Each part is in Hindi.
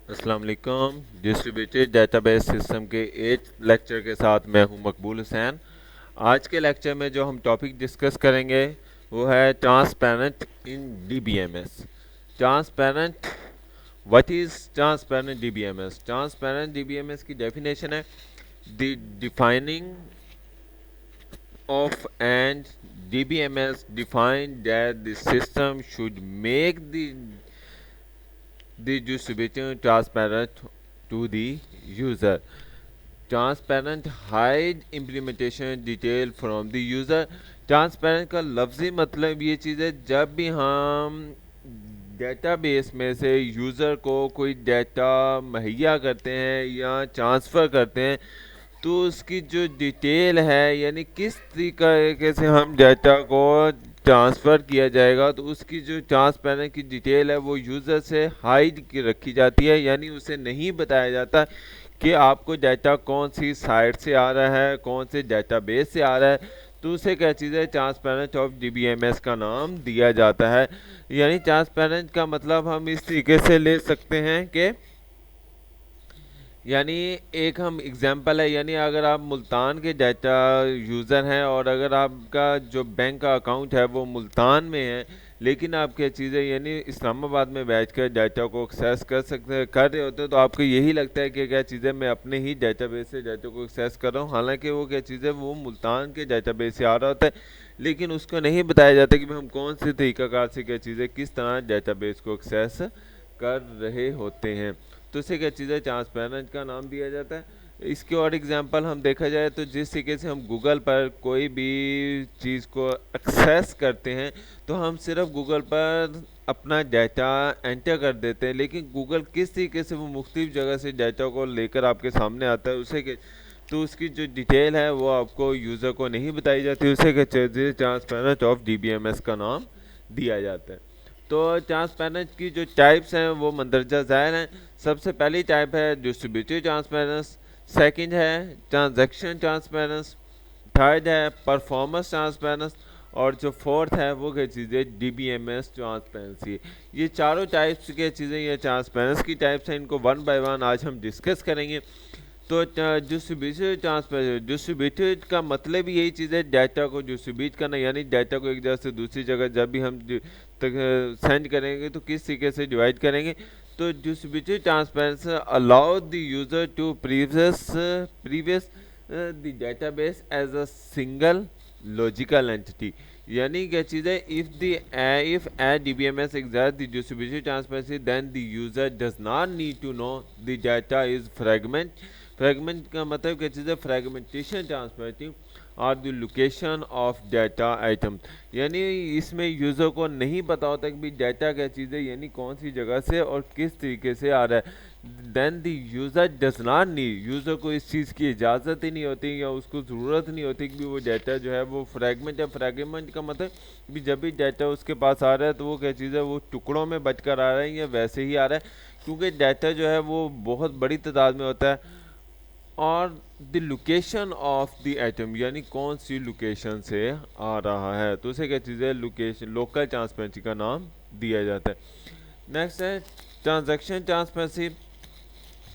अस्सलाम वालेकुम। डिस्ट्रीब्यूटेड डेटाबेस सिस्टम के 8 लेक्चर के साथ मैं हूं मकबूल हुसैन। आज के लेक्चर में जो हम टॉपिक डिस्कस करेंगे वो है transparent in DBMS. Transparent, what is transparent DBMS? Transparent DBMS की डेफिनेशन है the defining of and DBMS defined that the system should make the distribution transparent to the user. Transparent hide implementation detail from the user. Transparent का लफ्ज़ी मतलब ये चीज़ है, जब भी हम डेटाबेस में से यूज़र को कोई डेटा मुहैया करते हैं या ट्रांसफ़र करते हैं तो उसकी जो डिटेल है, यानी किस तरीके से हम डाटा को ट्रांसफ़र किया जाएगा, तो उसकी जो ट्रांसपेरेंट की डिटेल है वो यूज़र से हाइड की रखी जाती है। यानी उसे नहीं बताया जाता कि आपको डाटा कौन सी साइट से आ रहा है, कौन से डेटाबेस से आ रहा है। तो उसे क्या चीज़ है, ट्रांसपेरेंट ऑफ डीबीएमएस का नाम दिया जाता है। यानी ट्रांसपेरेंट का मतलब हम इस तरीके से ले सकते हैं कि यानी एक हम एग्जांपल है, यानी अगर आप मुल्तान के डाटा यूज़र हैं और अगर आपका जो बैंक का अकाउंट है वो मुल्तान में है, लेकिन आप क्या चीज़ें यानी इस्लामाबाद में बैठ कर डाटा को एक्सेस कर रहे होते हो, तो आपको यही लगता है कि क्या चीज़ें मैं अपने ही डाटाबेस से डाटा को एक्सेस कर रहा हूँ। हालांकि वो क्या चीज़ें वो मुल्तान के डाटाबेस से आ रहा होता है, लेकिन उसको नहीं बताया जाता कि हम कौन से तरीक़ाकार से क्या चीज़ें किस तरह डाटाबेस को एक्सेस कर रहे होते हैं। तो इसे क्या चीज़ है, ट्रांसपेरेंट का नाम दिया जाता है। इसके और एग्जांपल हम देखा जाए तो जिस तरीके से हम गूगल पर कोई भी चीज़ को एक्सेस करते हैं तो हम सिर्फ गूगल पर अपना डाटा एंटर कर देते हैं, लेकिन गूगल किस तरीके से वो मुख्तलिफ जगह से डाटा को लेकर आपके सामने आता है, उसे तो उसकी जो डिटेल है वो आपको यूज़र को नहीं बताई जाती। उसे क्या चीज़ ट्रांसपेरेंट ऑफ डीबीएमएस का नाम दिया जाता है। तो ट्रांसपेरेंस की जो टाइप्स हैं वो मंदरजा ज़ाहिर हैं। सबसे पहली टाइप है डिस्ट्रीब्यूटिव ट्रांसपेरेंस, सेकंड है ट्रांजैक्शन ट्रांसपेरेंस, थर्ड है परफॉर्मेंस ट्रांसपेरेंस, और जो फोर्थ है वो क्या चीज़ है, डीबीएमएस ट्रांसपेरेंसी। ये चारों टाइप्स की चीज़ें, ये ट्रांसपेरेंस की टाइप्स हैं, इनको वन बाय वन आज हम डिस्कस करेंगे। तो डिस्ट्रीब्यूटेड ट्रांसफर, डिस्ट्रीब्यूटेड का मतलब यही चीज़ है, डाटा को डिस्ट्रीब्यूट करना, यानी डाटा को एक जगह से दूसरी जगह जब भी हम सेंड करेंगे तो किस तरीके से डिवाइड करेंगे। तो distributed transparency allow the user to previous the database as a single logical entity. यानी क्या चीज़ है, if a DBMS exact the distributed transparency then the user does not need to know the data is fragment. Fragment का मतलब क्या चीज़ है, फ्रेगमेंटेशन ट्रांसपेरेंसी और the location of data item. यानी इसमें यूज़र को नहीं पता होता कि भी डाटा क्या चीज़ है, यानी कौन सी जगह से और किस तरीके से आ रहा है। Then the user does not need, user को इस चीज़ की इजाज़त ही नहीं होती या उसको ज़रूरत नहीं होती कि वो डाटा जो है वो फ्रेगमेंट है। फ्रेगमेंट का मतलब भी जब भी डाटा उसके पास आ रहा है तो वो क्या चीज़ है, वो टुकड़ों में बट कर आ रहा है या वैसे ही आ रहा है, क्योंकि डाटा जो है वो बहुत बड़ी तादाद में होता है। और the location of the atom, यानी कौन सी लोकेशन से आ रहा है, तो उसे क्या चीज़ है, लोकेशन लोकल ट्रांसपेरेंसी का नाम दिया जाता है। नेक्स्ट है ट्रांजैक्शन ट्रांसपेरेंसी।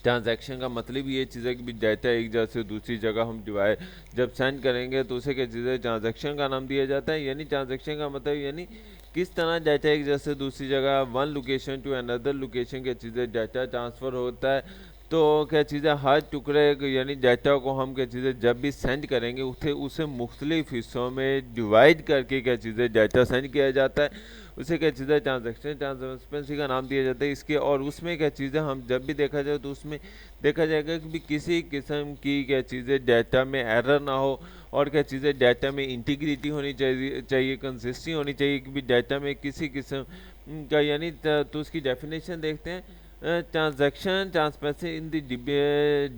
ट्रांजैक्शन का मतलब ये चीज़ है कि भी डाटा एक जगह से दूसरी जगह हम डिवाइड जब सेंड करेंगे तो उसे क्या चीज़ है, ट्रांजैक्शन का नाम दिया जाता है। यानी ट्रांजैक्शन का मतलब यानी किस तरह डाटा एक जगह से दूसरी जगह, one location to another location, क्या चीज़ है डाटा ट्रांसफ़र होता है। तो क्या चीज़ है, हर टुकड़े यानी डाटा को हम क्या चीज़ है जब भी सेंड करेंगे उसे मुख्तलिफ हिस्सों में डिवाइड करके क्या चीज़ है डाटा सेंड किया जाता है। उसे क्या चीज़ है, ट्रांजैक्शन ट्रांसपेरेंसी का नाम दिया जाता है इसके। और उसमें क्या चीज़ है, हम जब भी देखा जाए तो उसमें देखा जाएगा कि भी किसी किस्म की क्या चीज़ें डाटा में एरर ना हो, और क्या चीज़ें डाटा में इंटीग्रिटी होनी चाहिए कंसिस्टेंसी होनी चाहिए कि भी डाटा में किसी किस्म का यानी तो उसकी डेफिनेशन देखते हैं। Transaction transparency in the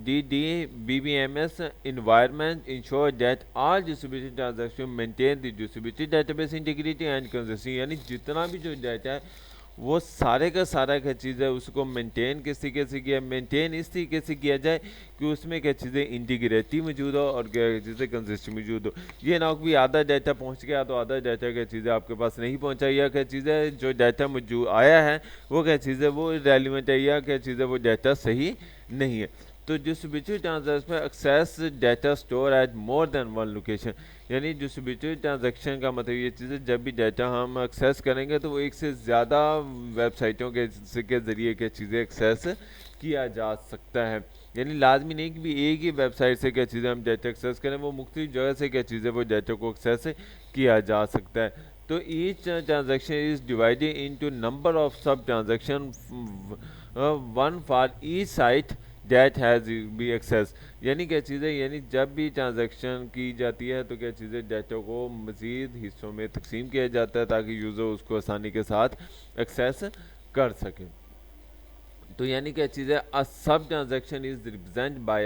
DDBBMS environment ensure that all distributed transactions maintain the distributed database integrity and consistency। यानी जितना भी जो डाटा है वो सारे का सारा क्या चीज़ है उसको मेंटेन किस तरीके से किया, मेंटेन इस तरीके से किया जाए कि उसमें क्या चीज़ें इंटीग्रिटी मौजूद हो और क्या चीज़ें कंसिस्टेंट मौजूद हो। ये ना हो कि आधा डाटा पहुंच गया तो आधा डाटा क्या चीज़ें आपके पास नहीं पहुंचा, या क्या चीज़ें जो डाटा मौजूद आया है वो क्या चीज़ें वो रेलिवेंट है, या क्या चीज़ें वो डाटा सही नहीं है। तो डिस्ट्रीब्यूटेड ट्रांजैक्शन में access data store at more than one location, यानी डिस्ट्रीब्यूटेड ट्रांजैक्शन का मतलब ये चीज़ है जब भी डाटा हम एक्सेस करेंगे तो वो एक से ज़्यादा वेबसाइटों के ज़रिए क्या चीज़ें एक्सेस किया जा सकता है। यानी लाजमी नहीं कि भी एक ही वेबसाइट से क्या चीज़ें हम डाटा एक्सेस करें, वो मुख्तलिफ जगह से क्या चीज़ें वो डाटा को एक्सेस किया जा सकता है। तो each transaction is divided into number of sub transaction, one for each site that has be access, यानी क्या चीज़ है, यानी जब भी ट्रांजैक्शन की जाती है तो क्या चीज़ें डाटा को मज़ीद हिस्सों में तकसीम किया जाता है ताकि यूज़र उसको आसानी के साथ एक्सेस कर सके। तो यानी क्या चीज़ है, अ सब transaction is represent by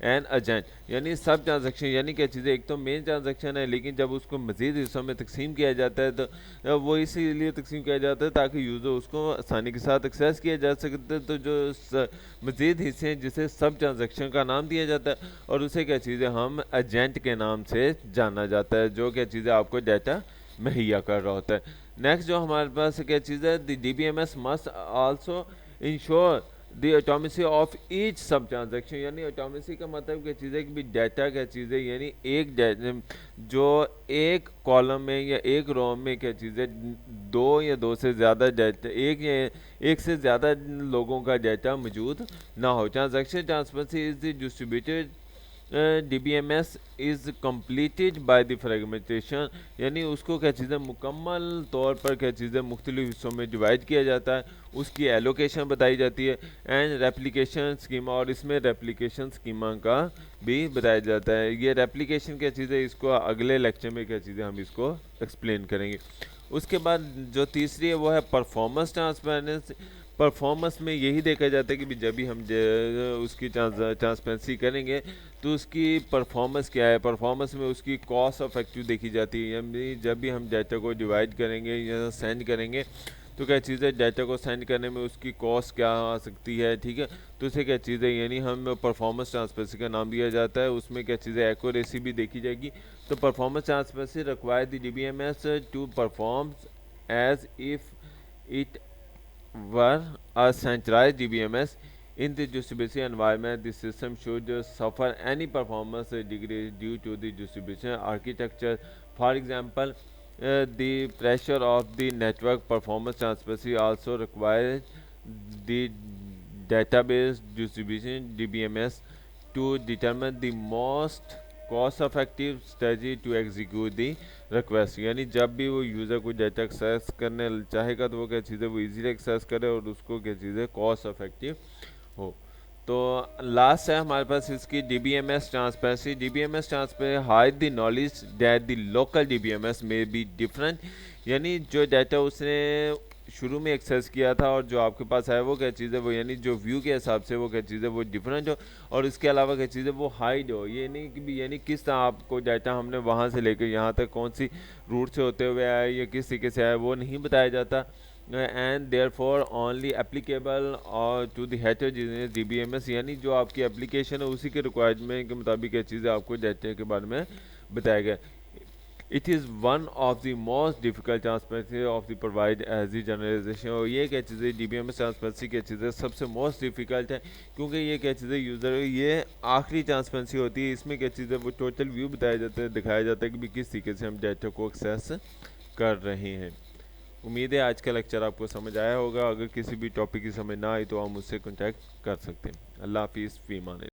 an agent, यानी सब ट्रांजैक्शन यानी क्या चीज़ है, एक तो मेन ट्रांजैक्शन है लेकिन जब उसको मज़ीद हिस्सों में तकसीम किया जाता है तो वो इसीलिए तकसीम किया जाता है ताकि यूज़र उसको आसानी के साथ एक्सेस किया जा सकता है। तो जो मज़ीद हिस्से हैं जिसे सब ट्रांजैक्शन का नाम दिया जाता है और उसे क्या चीज़ है हम एजेंट के नाम से जाना जाता है, जो क्या चीज़ है आपको डाटा मुहैया कर रहा होता है। नेक्स्ट जो हमारे पास क्या चीज़ है, the DBMS must also ensure the atomicity of each sub transaction, यानी एटोमिसी का मतलब क्या चीज़ है कि भी डाटा क्या चीज़ है, यानी जो एक कॉलम में या एक रो में क्या चीज़ है दो या दो से ज़्यादा डाटा, एक या एक से ज़्यादा लोगों का डाटा मौजूद ना हो। Transaction transparency is the distributed DBMS is completed by the fragmentation, यानी उसको क्या चीज़ें मुकम्मल तौर पर क्या चीज़ें मुख्तलिफ हिस्सों में डिवाइड किया जाता है, उसकी एलोकेशन बताई जाती है एंड रेप्लिकेशन स्कीमा, और इसमें रेप्लिकेशन स्कीमा का भी बताया जाता है। ये रेप्लिकेशन क्या चीज़ है इसको अगले लेक्चर में क्या चीज़ें हम इसको एक्सप्लेन करेंगे। उसके बाद जो तीसरी है वो है परफॉर्मेंस ट्रांसपेरेंसी। परफॉर्मेंस में यही देखा जाता है कि भी जब भी हम उसकी ट्रांसपेरेंसी करेंगे तो उसकी परफॉर्मेंस क्या है, परफॉर्मेंस में उसकी कॉस्ट ऑफ एक्टिव देखी जाती है, यानी जब भी हम डाटा को डिवाइड करेंगे या सेंड करेंगे तो क्या चीज़ है डाटा को सेंड करने में उसकी कॉस्ट क्या आ सकती है, ठीक है। तो उसे क्या चीज़ है यानी हम परफॉर्मेंस ट्रांसपेरेंसी का नाम दिया जाता है, उसमें क्या चीज़ है एक्यूरेसी भी देखी जाएगी। तो performance transparency require the DBMS to perform as if it were a centralized DBMS in the distribution environment. The system should suffer any performance degree due to the distribution architecture. For example, the pressure of the network performance transparency also requires the database distribution DBMS to determine the most cost effective strategy to execute the request, यानी जब भी वो यूज़र कोई डाटा एक्सेस करने चाहेगा तो वो क्या चीज़ें वो इजीली एक्सेस करे और उसको क्या चीज़ें कॉस्ट इफेक्टिव हो। तो लास्ट है हमारे पास इसकी DBMS transparency. DBMS transparency hide the knowledge that the local DBMS में बी डिफरेंट, यानी जो डाटा उसने शुरू में एक्सेस किया था और जो आपके पास है वो क्या चीज़ है वो, यानी जो व्यू के हिसाब से वो क्या चीज़ है वो डिफरेंट हो, और इसके अलावा क्या चीज़ है वो हाइड हो। ये नहीं कि भी यानी किस तरह आपको डाटा हमने वहाँ से लेकर यहाँ तक कौन सी रूट से होते हुए आया या किस तरीके से आया वो नहीं बताया जाता, and therefore only applicable और टू द हेटेरोजेनियस DBMS, यानी जो आपकी एप्लीकेशन है उसी के रिक्वायरमेंट के मुताबिक क्या चीज़ें आपको डाटा के बारे में बताया गया। It is one of the most difficult transparency of the provide as the generalization, और ये क्या चीज़ें DBMS ट्रांसपेरेंसी क्या चीज़ें सबसे मोस्ट डिफिकल्ट है क्योंकि ये क्या चीज़ें यूज़र ये आखिरी ट्रांसपेरेंसी होती है, इसमें क्या चीज़ें वो टोटल व्यू बताया जाता है, दिखाया जाता है कि भी किस तरीके से हम डाटा को एक्सेस कर रहे हैं। उम्मीद है आज का लेक्चर आपको समझ आया होगा। अगर किसी भी टॉपिक की समझ ना आई तो आप मुझसे कॉन्टैक्ट कर सकते हैं। अल्लाह हाफिज़, फ़ी अमान।